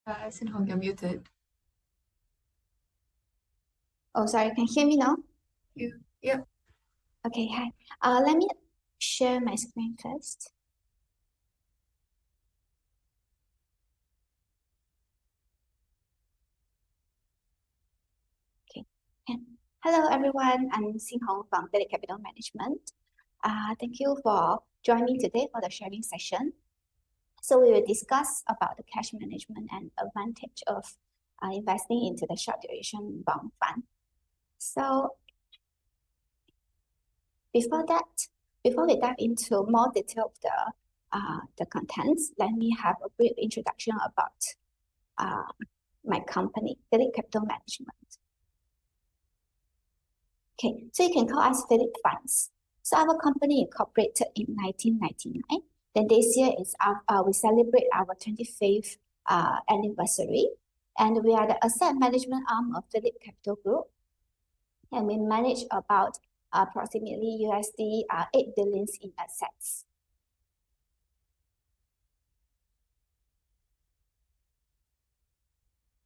Xin Hồng, you're muted. Oh, sorry, can you hear me now? Yep. Okay, hi. Let me share my screen first. Okay. Hello, everyone. I'm Xin Hong from Daily Capital Management. Thank you for joining today for the sharing session. So we will discuss about the cash management and advantage of investing into the short duration bond fund. So before we dive into more detail of the contents, let me have a brief introduction about my company, Philip Capital Management. Okay, so you can call us Philip Funds. So our company incorporated in 1999. Then this year is we celebrate our 25th anniversary, and we are the asset management arm of Philip Capital Group, and we manage about approximately USD 8 billion in assets.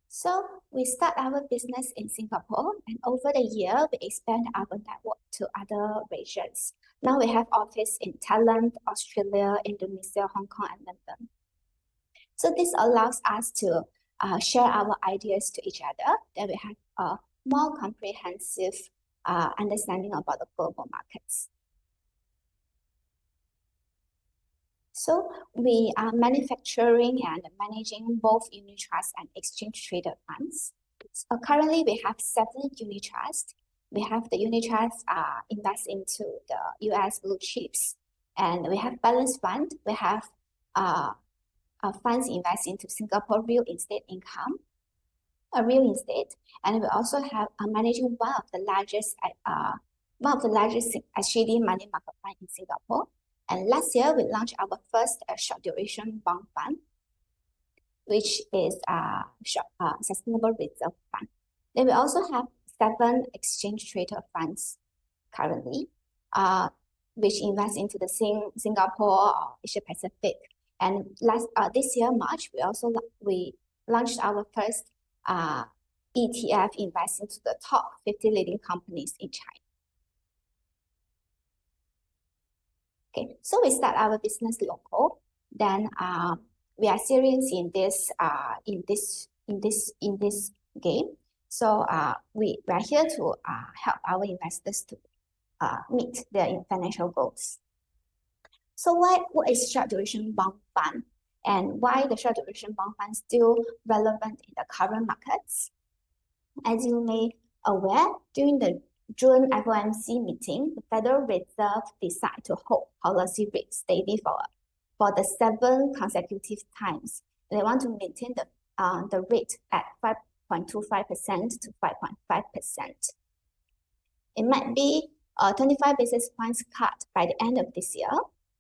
So we start our business in Singapore, and over the year, we expand our network to other regions. Now we have office in Thailand, Australia, Indonesia, Hong Kong, and London. So this allows us to share our ideas to each other, that we have a more comprehensive understanding about the global markets. So we are manufacturing and managing both unit trusts and exchange traded funds. So currently, we have 7 unit trusts. We have the unit trusts invest into the US blue chips, and we have balanced fund. We have funds invest into Singapore real estate income, real estate, and we also have managing one of the largest SGD money market fund in Singapore. And last year, we launched our first short duration bond fund, which is a sustainable reserve fund. Then we also have 7 exchange traded funds currently, which invest into the Singapore or Asia Pacific. And this year, March, we launched our first ETF investing to the top 50 leading companies in China. Okay, so we start our business local. Then we are serious in this game. So we are here to help our investors to meet their financial goals. So what is short duration bond fund, and why the short duration bond fund is still relevant in the current markets? As you may aware, during the June FOMC meeting, the Federal Reserve decided to hold policy rate steady for the 7 consecutive times. They want to maintain the rate at 5.25% to 5.5%. It might be 25 basis points cut by the end of this year,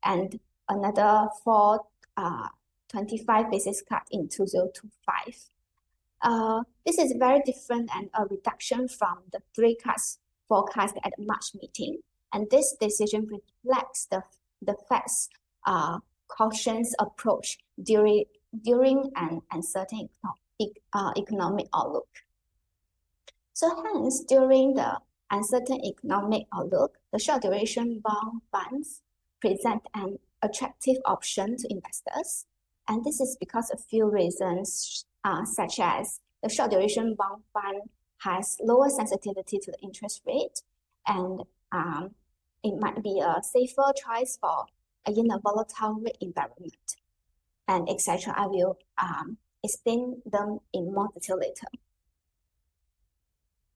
and another 25 basis cut in 2025. This is very different and a reduction from the 3 cuts forecast at the March meeting, and this decision reflects the Fed's cautious approach during an uncertain economic outlook. So hence, during the uncertain economic outlook, the short duration bond funds present an attractive option to investors, and this is because of a few reasons, such as the short duration bond fund has lower sensitivity to the interest rate, and it might be a safer choice in a volatile rate environment, and etc. I will explain them in more detail later.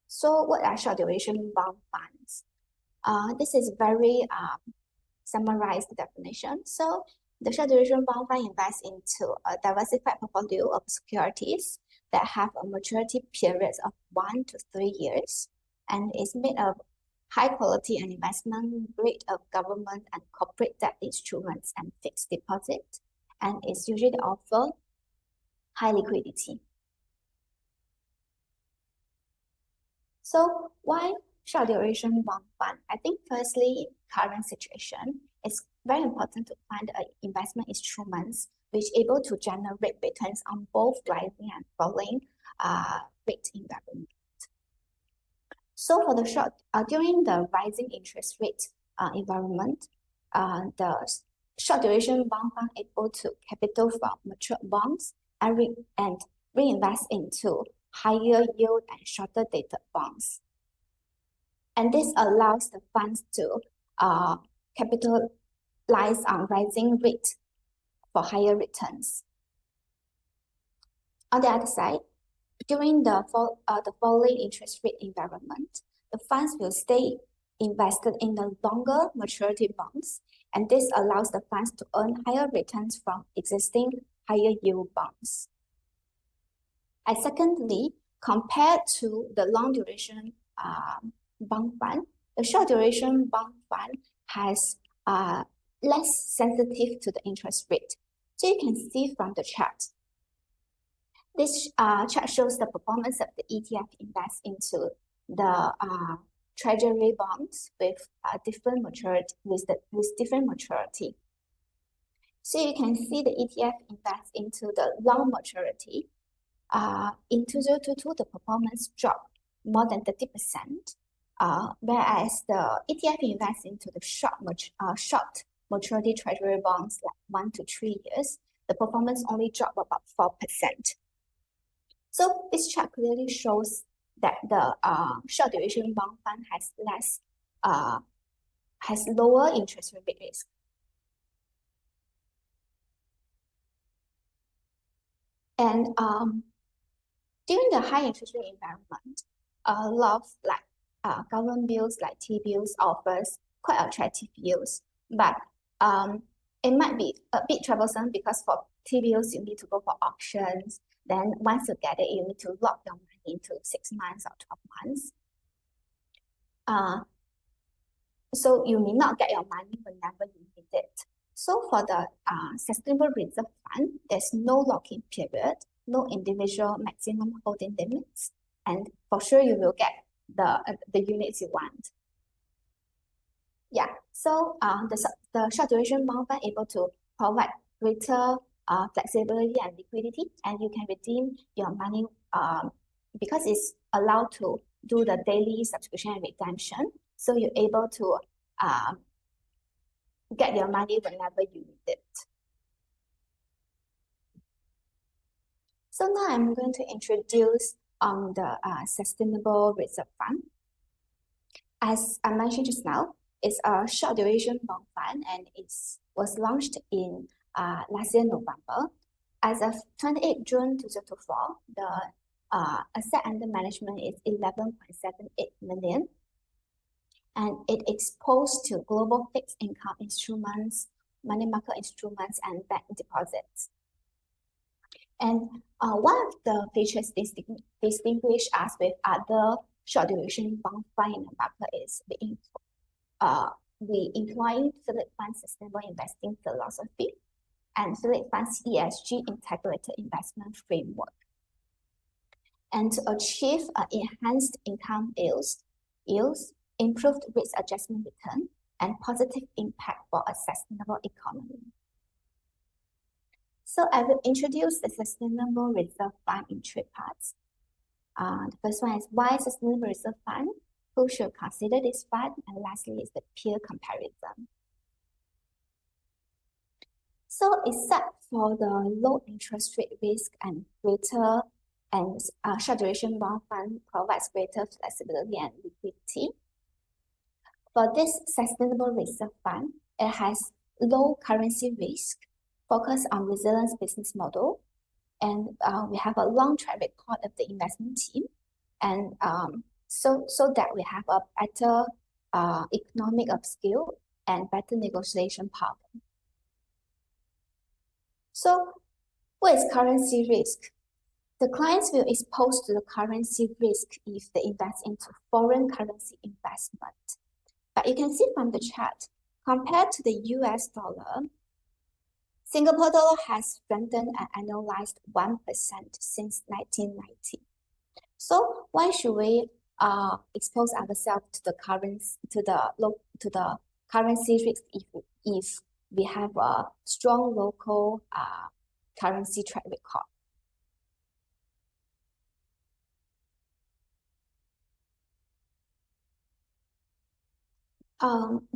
So what are short duration bond funds? This is very summarized definition. So the short duration bond fund invests into a diversified portfolio of securities that have a maturity period of 1 to 3 years, and is made of high quality and investment grade of government and corporate debt instruments and fixed deposit, and is usually offer high liquidity. So why short duration bond fund? I think firstly, current situation is very important to find investment instruments which able to generate returns on both rising and falling rate environment. So for the short, during the rising interest rate environment, the short duration bond fund able to capital from mature bonds and reinvest into higher yield and shorter dated bonds. And this allows the funds to capitalize on rising rate for higher returns. On the other side, during the falling interest rate environment, the funds will stay invested in the longer maturity bonds, and this allows the funds to earn higher returns from existing higher yield bonds. And secondly, compared to the long duration bond fund, the short duration bond fund has less sensitive to the interest rate. So you can see from the chart. This chart shows the performance of the ETF invest into the treasury bonds with different maturity. So you can see the ETF invest into the long maturity. In 2022, the performance dropped more than 30%, whereas the ETF invests into the short maturity treasury bonds like 1 to 3 years, the performance only dropped about 4%. So this chart clearly shows that the short duration bond fund has lower interest rate risk. And during the high interest rate environment, a lot of government bills like T-bills offers quite attractive yields, but it might be a bit troublesome because for T-bills you need to go for auctions. Then once you get it, you need to lock your money into 6 months or 12 months. So you may not get your money whenever you need it. So for the Sustainable Reserve Fund, there's no lock-in period, no individual maximum holding limits, and for sure you will get the units you want. Yeah, so the short duration bond fund able to provide greater flexibility and liquidity, and you can redeem your money because it's allowed to do the daily subscription and redemption. So you're able to get your money whenever you need it. So now I'm going to introduce on the Sustainable Reserve Fund. As I mentioned just now, it's a short duration bond fund, and it was launched in last year November. As of 28 June 2024, the asset under management is 11.78 million, and it exposed to global fixed income instruments, money market instruments, and bank deposits. And one of the features distinguish us with other short duration bond fund in the market is we employ Philip Fund's sustainable investing philosophy and Philip Fund's ESG integrated investment framework. And to achieve enhanced income yields, improved risk adjustment return, and positive impact for a sustainable economy. So I will introduce the Sustainable Reserve Fund in 3 parts. The first one is why Sustainable Reserve Fund, who should consider this fund, and lastly is the peer comparison. So except for the low interest rate risk and greater and short duration bond fund provides greater flexibility and liquidity. For this Sustainable Reserve Fund, it has low currency risk, focus on resilience business model, and we have a long track record of the investment team, and so that we have a better economic of skill and better negotiation power. So what is currency risk? The clients will expose to the currency risk if they invest into foreign currency investment. But you can see from the chart, compared to the US dollar, Singapore dollar has strengthened and annualized 1% since 1990. So why should we expose ourselves to the currency risk if we have a strong local currency track record.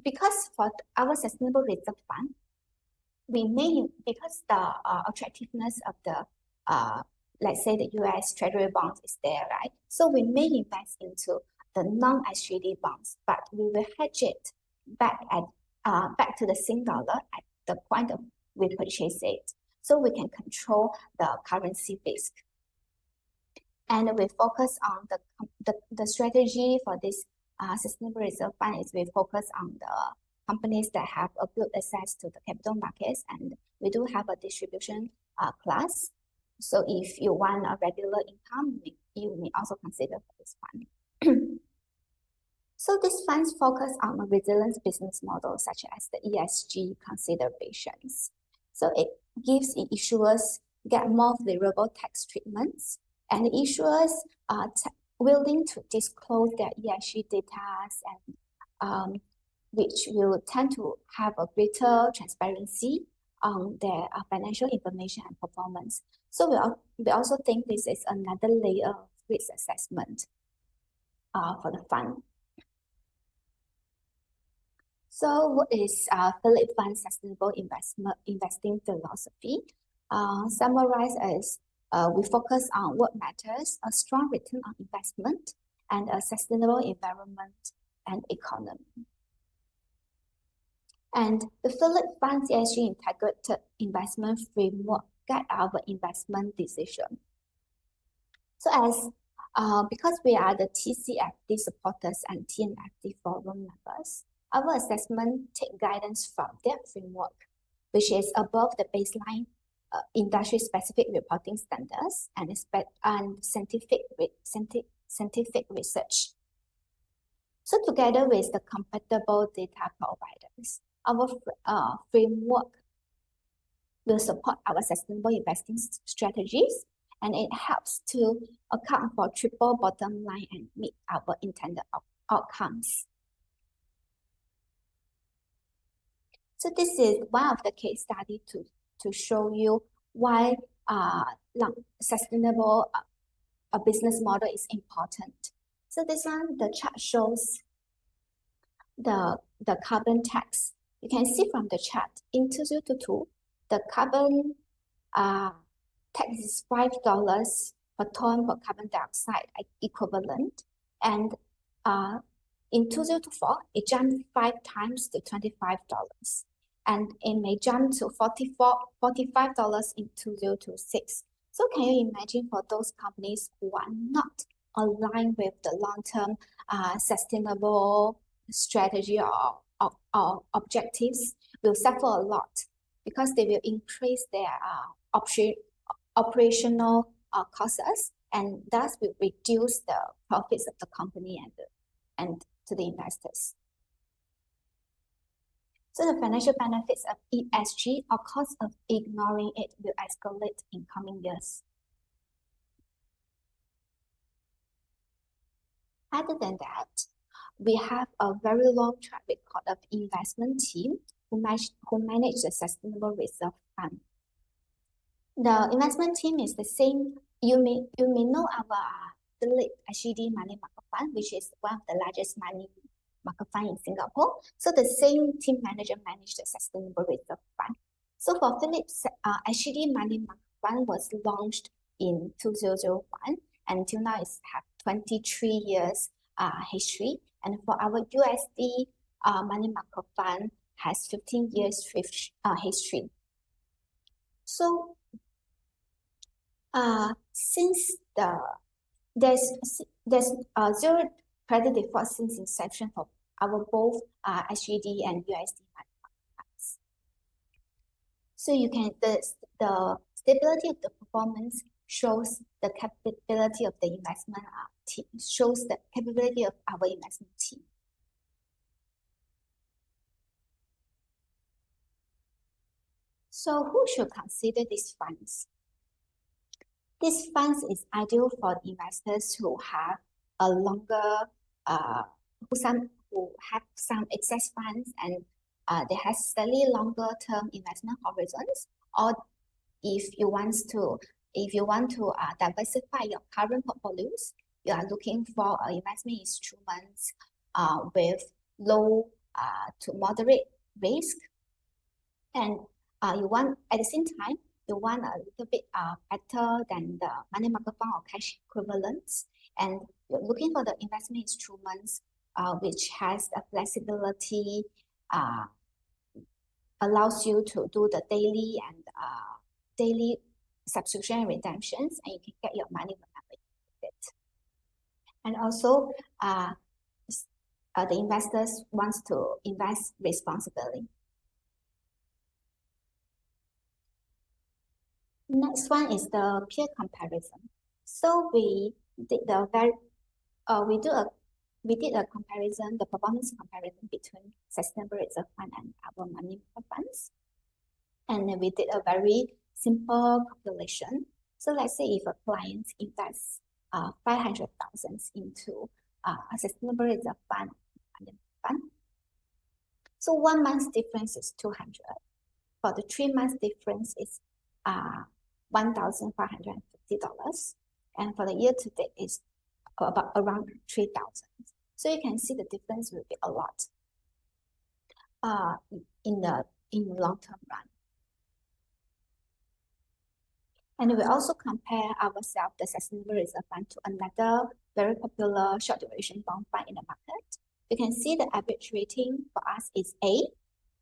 Because for our sustainable reserve fund, because the attractiveness of the let's say the US Treasury bonds is there, right? So we may invest into the non-SGD bonds, but we will hedge it back to the Sing dollar at the point of we purchase it, so we can control the currency risk. And we focus on the strategy for this sustainable reserve fund is we focus on the companies that have a good access to the capital markets, and we do have a distribution class. So if you want a regular income, you may also consider for this fund. So these funds focus on a resilient business model such as the ESG considerations. So it gives issuers get more favorable tax treatments, and the issuers are willing to disclose their ESG data, and which will tend to have a greater transparency on their financial information and performance. So we also think this is another layer of risk assessment for the fund. So what is Philip Fund's sustainable investing philosophy? Summarized as we focus on what matters, a strong return on investment, and a sustainable environment and economy. And the Philip Fund's ESG integrated investment framework guide our investment decision. So as because we are the TCFD supporters and TNFD forum members, our assessment take guidance from their framework, which is above the baseline industry-specific reporting standards and scientific research. So together with the compatible data providers, our framework will support our sustainable investing strategies, and it helps to account for triple bottom line and meet our intended outcomes. So this is one of the case study to show you why sustainable a business model is important. So this one, the chart shows the carbon tax. You can see from the chart in 2022, the carbon tax is $5 per ton for carbon dioxide equivalent, and in 2024, it jumped 5 times to $25, and it may jump to $45 in 2026. So can you imagine for those companies who are not aligned with the long-term sustainable strategy or objectives will suffer a lot, because they will increase their operational costs, and thus will reduce the profits of the company and to the investors. So the financial benefits of ESG or cost of ignoring it will escalate in coming years. Other than that, we have a very long track record of investment team who manage the sustainable reserve fund. The investment team is the same. You may know our Philip SGD money market fund, which is one of the largest money market fund in Singapore. So the same team manager managed the sustainable reserve fund. So for Philip's SGD money market fund was launched in 2001, and until now it's have 23 years history. And for our USD money market fund has 15 years history. So since there's zero credit default since inception for our both SGD and USD money market funds. So you can the stability of the performance shows the capability of the investment team, shows the capability of our investment team. So who should consider these funds? These funds is ideal for investors who have a longer, who have some excess funds and they have slightly longer term investment horizons, or if you want to diversify your current portfolios, you are looking for investment instruments with low to moderate risk, and you want at the same time you want a little bit better than the money market fund or cash equivalents, and you're looking for the investment instruments which has a flexibility, allows you to do the daily subscription and redemptions, and you can get your money whenever you need it. And also, the investors wants to invest responsibly. Next one is the peer comparison. So we did we did a comparison, the performance comparison between sustainable reserve fund and our money market funds. And we did a very simple calculation. So let's say if a client invests 500,000 into a sustainable reserve fund, so 1 month's difference is 200. For the 3 months difference is $1,550, and for the year to date is about around 3,000. So you can see the difference will be a lot in the long term run. And we also compare ourselves, the sustainable reserve fund, to another very popular short duration bond fund in the market. You can see the average rating for us is A,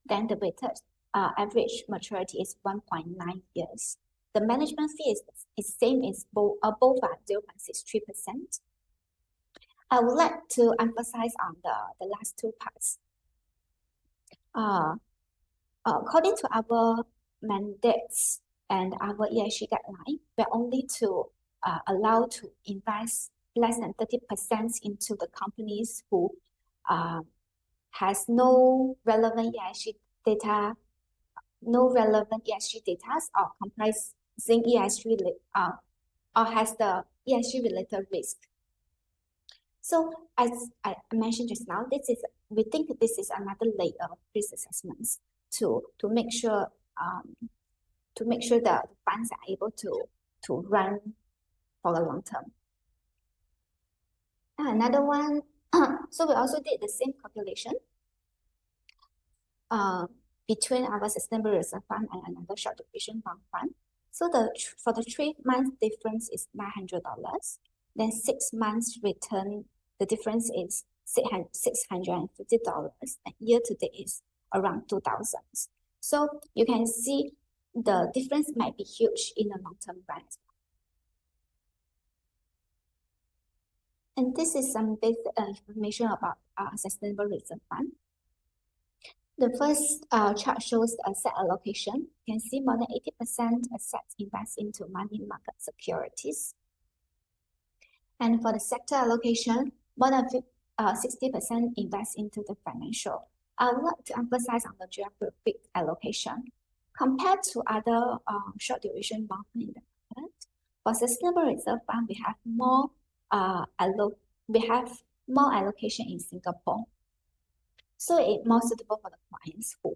then the weighted average maturity is 1.9 years. The management fee is same as both are 0.63%. I would like to emphasize on the last two parts. According to our mandates and our ESG guideline, we're only to allow to invest less than 30% into the companies who has no relevant ESG data, or comprising ESG or has the ESG related risk. So as I mentioned just now, we think this is another layer of risk assessments to make sure that the funds are able to run for the long term. And another one, so we also did the same calculation between our sustainable reserve fund and another short duration bond fund. So for the 3 months difference is $900. Then 6 months return, the difference is $650, and year to date is around 2,000. So you can see the difference might be huge in the long term run. And this is some basic information about sustainable reserve fund. The first chart shows asset allocation. You can see more than 80% assets invest into money market securities. And for the sector allocation, more than 60% invest into the financial. I would like to emphasize on the geographic allocation. Compared to other short duration bond in the market, for sustainable reserve fund, we have more allocation in Singapore. So it's more suitable for the clients who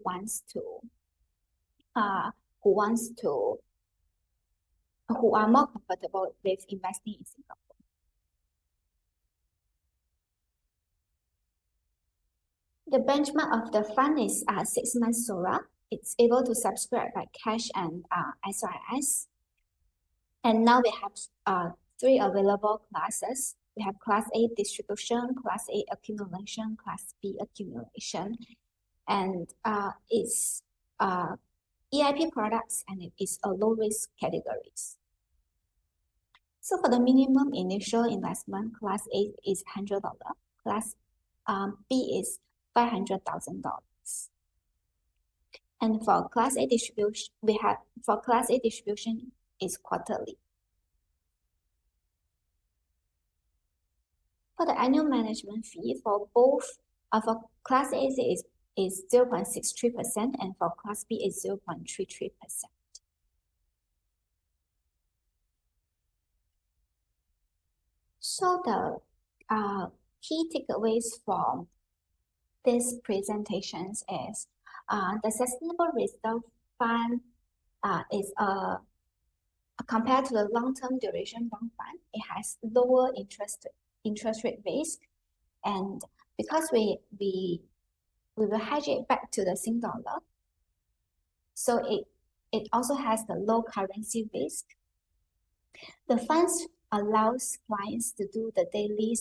are more comfortable with investing in Singapore. The benchmark of the fund is 6 months SORA. It's able to subscribe by cash and SRS. And now we have 3 available classes. We have Class A distribution, Class A accumulation, Class B accumulation, and it's EIP products, and it is a low risk categories. So for the minimum initial investment, Class A is $100, Class B is $500,000. And for Class A distribution, Class A distribution is quarterly. For the annual management fee for both, for Class A is 0.63%, and for Class B is 0.33%. So the key takeaways from these presentations is The Sustainable Reserve Fund is compared to the long-term duration bond fund, it has lower interest rate risk, and because we will hedge it back to the Sing dollar, so it also has the low currency risk. The funds allows clients to do the daily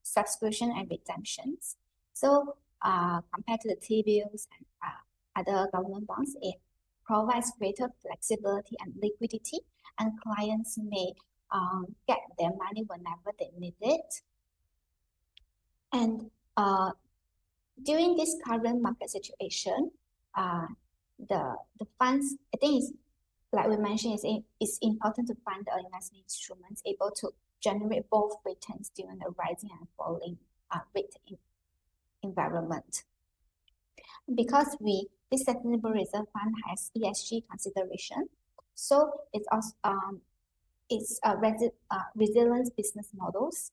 subscription and redemptions. So compared to the T-bills and other government bonds, it provides greater flexibility and liquidity, and clients may get their money whenever they need it. And during this current market situation, the funds, I think is, like we mentioned, it's important to find the investment instruments able to generate both returns during the rising and falling rate environment. Because this Sustainable Reserve Fund has ESG consideration, so it's also it's resilience business models,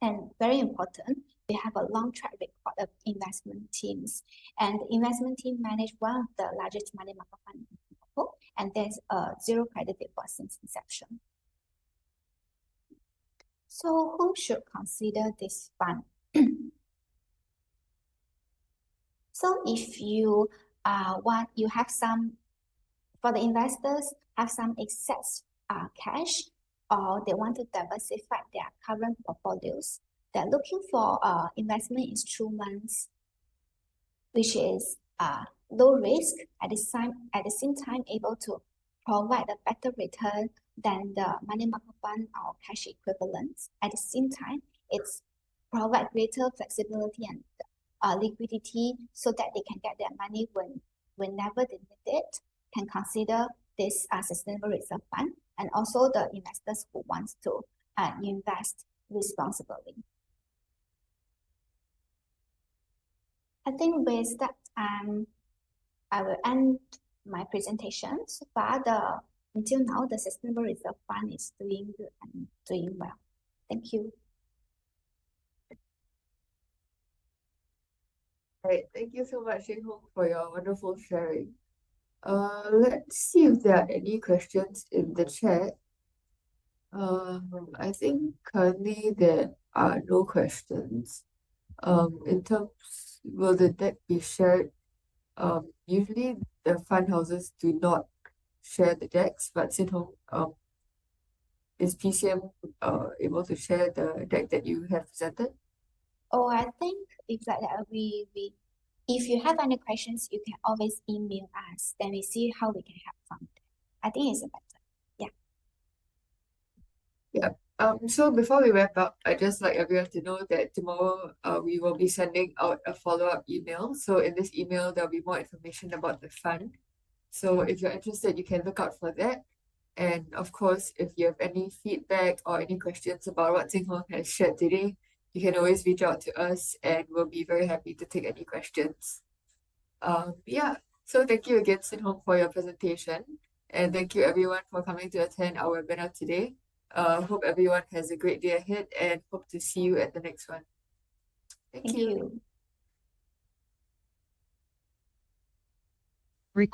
and very important, we have a long track record of investment teams, and the investment team manage one of the largest money market funds in Singapore, and there's zero credit default since inception. So who should consider this fund? So if you you have some, for the investors, have some excess cash, or they want to diversify their current portfolios, they're looking for investment instruments which is low risk, at the same time able to provide a better return than the money market fund or cash equivalents. At the same time, it's provide greater flexibility and liquidity so that they can get their money whenever they need it, can consider this Sustainable Reserve Fund, and also the investors who wants to invest responsibly. I think with that, I will end my presentation. So far, until now, the Sustainable Reserve Fund is doing good and doing well. Thank you. Right. Thank you so much, Sheng Hong, for your wonderful sharing. Let's see if there are any questions in the chat. I think currently there are no questions. In terms, will the deck be shared? Usually the fund houses do not share the decks, but Sheng Hong, is PCM able to share the deck that you have presented? Oh, I think if like that, if you have any questions, you can always email us. Then we see how we can help from there. I think it's better. Yeah. So before we wrap up, I'd just like everyone to know that tomorrow we will be sending out a follow-up email. So in this email, there'll be more information about the fund. So if you're interested, you can look out for that. And of course, if you have any feedback or any questions about what Sheng Hong has shared today, you can always reach out to us and we'll be very happy to take any questions. Yeah. So thank you again, Sheng Hong, for your presentation. And thank you everyone for coming to attend our webinar today. Hope everyone has a great day ahead and hope to see you at the next one. Thank Thank you. you.